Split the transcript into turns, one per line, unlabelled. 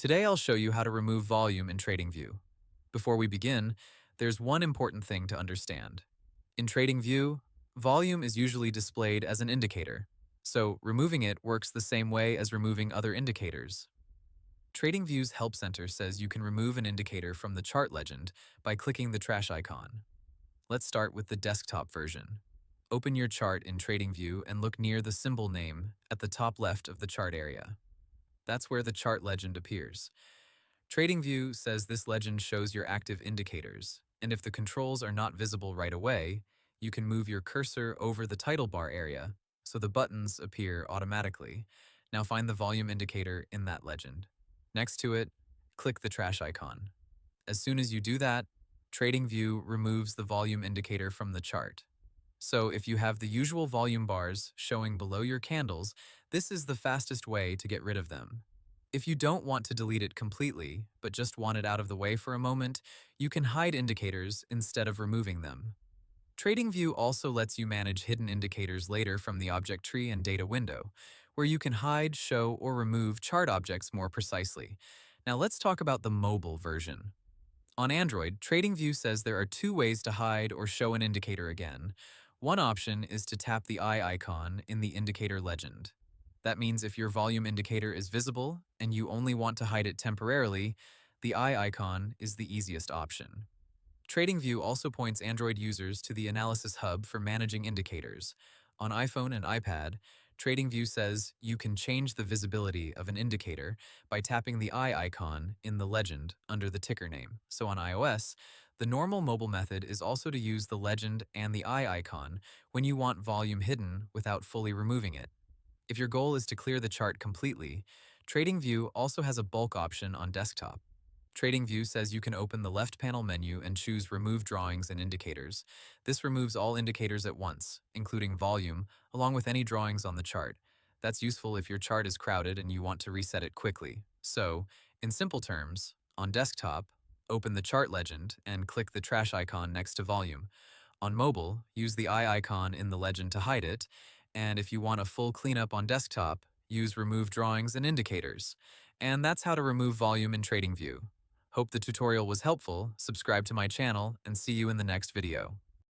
Today I'll show you how to remove volume in TradingView. Before we begin, there's one important thing to understand. In TradingView, volume is usually displayed as an indicator, so removing it works the same way as removing other indicators. TradingView's Help Center says you can remove an indicator from the chart legend by clicking the trash icon. Let's start with the desktop version. Open your chart in TradingView and look near the symbol name at the top left of the chart area. That's where the chart legend appears. TradingView says this legend shows your active indicators, and if the controls are not visible right away, you can move your cursor over the title bar area so the buttons appear automatically. Now find the volume indicator in that legend. Next to it, click the trash icon. As soon as you do that, TradingView removes the volume indicator from the chart. So if you have the usual volume bars showing below your candles, this is the fastest way to get rid of them. If you don't want to delete it completely, but just want it out of the way for a moment, you can hide indicators instead of removing them. TradingView also lets you manage hidden indicators later from the object tree and data window, where you can hide, show, or remove chart objects more precisely. Now let's talk about the mobile version. On Android, TradingView says there are two ways to hide or show an indicator again. One option is to tap the eye icon in the indicator legend. That means if your volume indicator is visible and you only want to hide it temporarily, the eye icon is the easiest option. TradingView also points Android users to the Analysis Hub for managing indicators. On iPhone and iPad, TradingView says you can change the visibility of an indicator by tapping the eye icon in the legend under the ticker name. So on iOS, the normal mobile method is also to use the legend and the eye icon when you want volume hidden without fully removing it. If your goal is to clear the chart completely, TradingView also has a bulk option on desktop. TradingView says you can open the left panel menu and choose Remove Drawings and Indicators. This removes all indicators at once, including volume, along with any drawings on the chart. That's useful if your chart is crowded and you want to reset it quickly. So, in simple terms, on desktop, open the chart legend and click the trash icon next to volume. On mobile, use the eye icon in the legend to hide it, and if you want a full cleanup on desktop, use Remove Drawings and Indicators. And that's how to remove volume in TradingView. Hope the tutorial was helpful, subscribe to my channel, and see you in the next video.